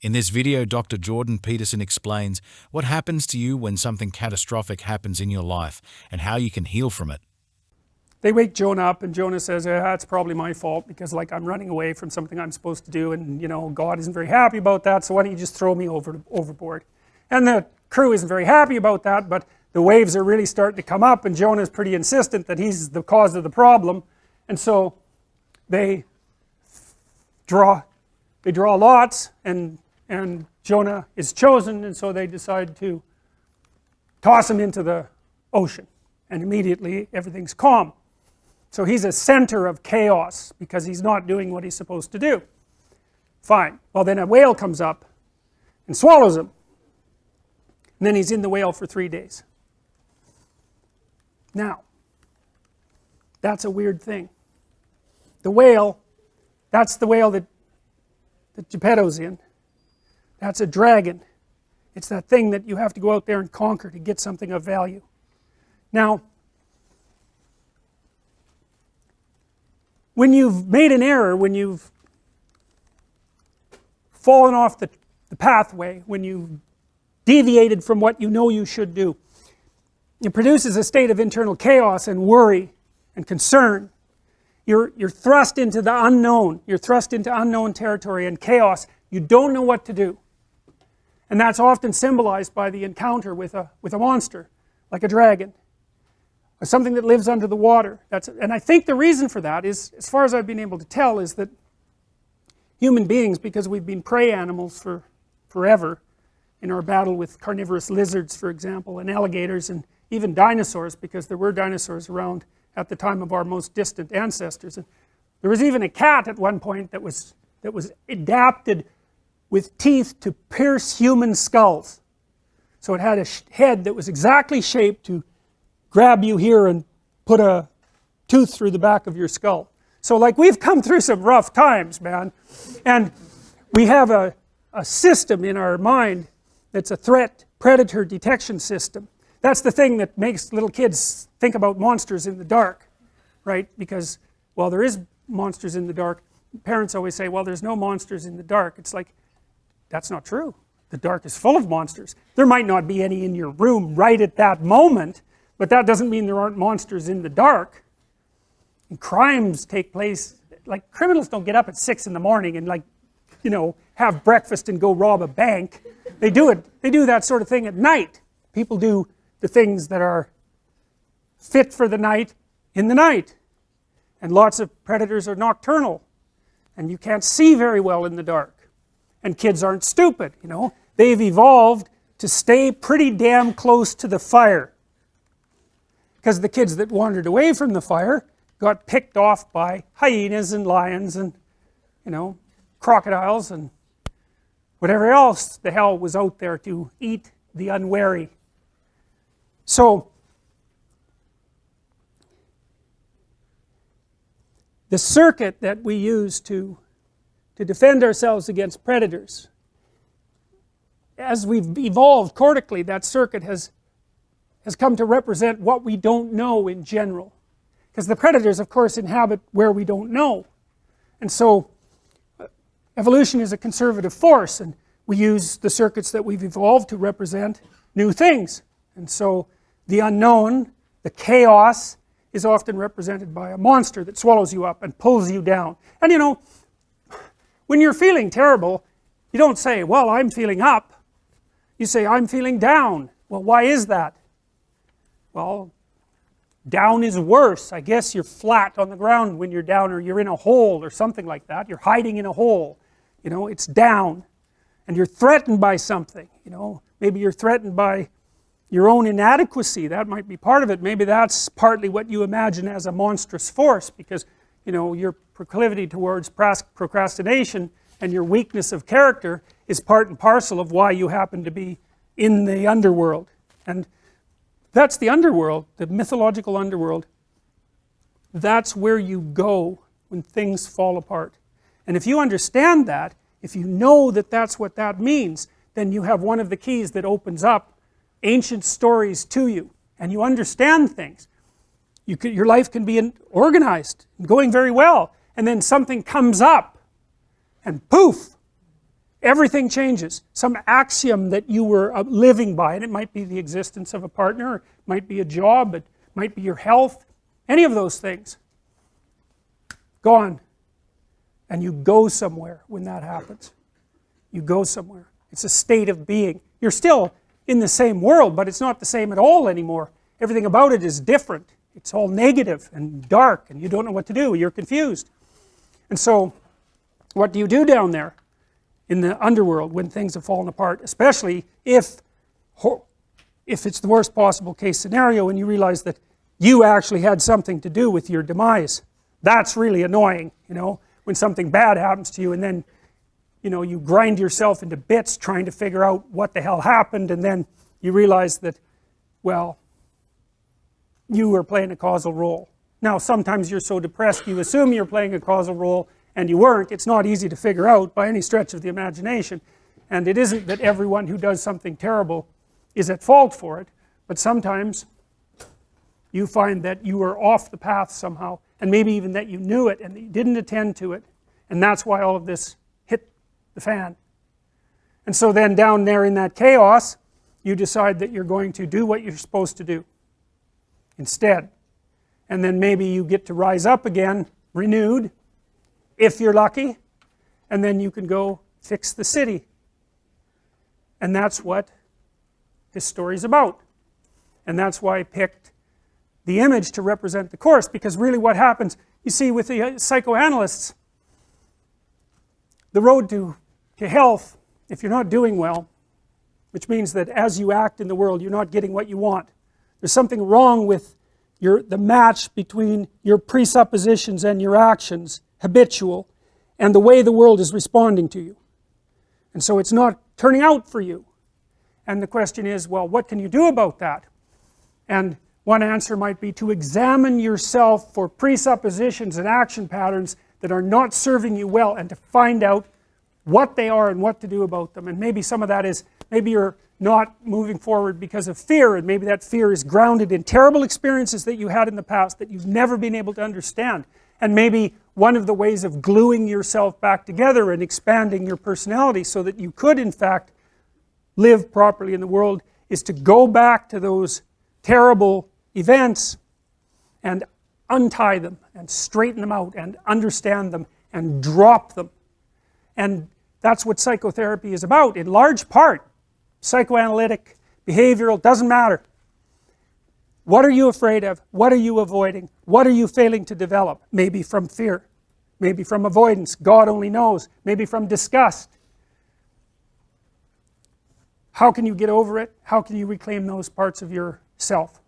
In this video, Dr. Jordan Peterson explains what happens to you when something catastrophic happens in your life and how you can heal from it. They wake Jonah up and Jonah says, it's probably my fault because like I'm running away from something I'm supposed to do, and God isn't very happy about that, so why don't you just throw me overboard. And the crew isn't very happy about that, but the waves are really starting to come up and Jonah is pretty insistent that he's the cause of the problem, and so they draw lots, and Jonah is chosen, and so they decide to toss him into the ocean, and immediately everything's calm. So he's a center of chaos because he's not doing what he's supposed to do. Fine. Well, then a whale comes up and swallows him, and then he's in the whale for 3 days. Now, that's a weird thing. The whale, that's the whale that Geppetto's in. That's a dragon. It's that thing that you have to go out there and conquer to get something of value. Now, when you've made an error, when you've fallen off the pathway, when you've deviated from what you know you should do, it produces a state of internal chaos and worry and concern. You're thrust into the unknown. You're thrust into unknown territory and chaos. You don't know what to do. And that's often symbolized by the encounter with a monster, like a dragon, or something that lives under the water. And I think the reason for that is, as far as I've been able to tell, is that human beings, because we've been prey animals for forever, in our battle with carnivorous lizards, for example, and alligators, and even dinosaurs, because there were dinosaurs around at the time of our most distant ancestors. And there was even a cat at one point that was adapted with teeth to pierce human skulls. So it had a head that was exactly shaped to grab you here and put a tooth through the back of your skull. So like, we've come through some rough times, man, and we have a system in our mind that's a threat predator detection system. That's the thing that makes little kids think about monsters in the dark, right? Because, well, there is monsters in the dark. Parents always say, well, there's no monsters in the dark. It's like, that's not true. The dark is full of monsters. There might not be any in your room right at that moment, but that doesn't mean there aren't monsters in the dark. And crimes take place, like, criminals don't get up at 6 in the morning and, like, have breakfast and go rob a bank. They do that sort of thing at night. People do the things that are fit for the night in the night. And lots of predators are nocturnal, and you can't see very well in the dark. And kids aren't stupid, they've evolved to stay pretty damn close to the fire, because the kids that wandered away from the fire got picked off by hyenas and lions and crocodiles and whatever else the hell was out there to eat the unwary. So the circuit that we use to defend ourselves against predators, as we've evolved cortically, that circuit has come to represent what we don't know in general, because the predators, of course, inhabit where we don't know. And so evolution is a conservative force, and we use the circuits that we've evolved to represent new things. And so the unknown, the chaos, is often represented by a monster that swallows you up and pulls you down. And when you're feeling terrible, you don't say, well, I'm feeling up. You say, I'm feeling down. Well, why is that? Well, down is worse. I guess you're flat on the ground when you're down, or you're in a hole or something like that. You're hiding in a hole. It's down. And you're threatened by something. Maybe you're threatened by your own inadequacy. That might be part of it. Maybe that's partly what you imagine as a monstrous force, because your proclivity towards procrastination and your weakness of character is part and parcel of why you happen to be in the underworld. And that's the underworld, the mythological underworld. That's where you go when things fall apart. And if you understand that, if you know that that's what that means, then you have one of the keys that opens up ancient stories to you, and you understand things. Your life can be organized and going very well, and then something comes up and poof, everything changes. Some axiom that you were living by, and it might be the existence of a partner, it might be a job, it might be your health, any of those things, gone. And you go somewhere when that happens. You go somewhere. It's a state of being. You're still in the same world, but it's not the same at all anymore. Everything about it is different. It's all negative and dark, and you don't know what to do. You're confused. And so, what do you do down there in the underworld when things have fallen apart? Especially if it's the worst possible case scenario and you realize that you actually had something to do with your demise. That's really annoying, you know, when something bad happens to you and then, you know, you grind yourself into bits trying to figure out what the hell happened, and then you realize that, well, you were playing a causal role. Now, sometimes you're so depressed you assume you're playing a causal role and you weren't. It's not easy to figure out by any stretch of the imagination. And it isn't that everyone who does something terrible is at fault for it, but sometimes you find that you were off the path somehow, and maybe even that you knew it and that you didn't attend to it, and that's why all of this hit the fan. And so then down there in that chaos, you decide that you're going to do what you're supposed to do instead. And then maybe you get to rise up again, renewed, if you're lucky, and then you can go fix the city. And that's what this story is about. And that's why I picked the image to represent the course, because really what happens, you see, with the psychoanalysts, the road to health, if you're not doing well, which means that as you act in the world you're not getting what you want, there's something wrong with the match between your presuppositions and your actions, habitual, and the way the world is responding to you. And so it's not turning out for you. And the question is, well, what can you do about that? And one answer might be to examine yourself for presuppositions and action patterns that are not serving you well, and to find out what they are and what to do about them. And maybe some of that is, maybe you're not moving forward because of fear, and maybe that fear is grounded in terrible experiences that you had in the past that you've never been able to understand. And maybe one of the ways of gluing yourself back together and expanding your personality so that you could in fact live properly in the world is to go back to those terrible events and untie them and straighten them out and understand them and drop them. And that's what psychotherapy is about in large part. Psychoanalytic, behavioral, doesn't matter. What are you afraid of? What are you avoiding? What are you failing to develop? Maybe from fear, maybe from avoidance, God only knows, maybe from disgust. How can you get over it? How can you reclaim those parts of yourself?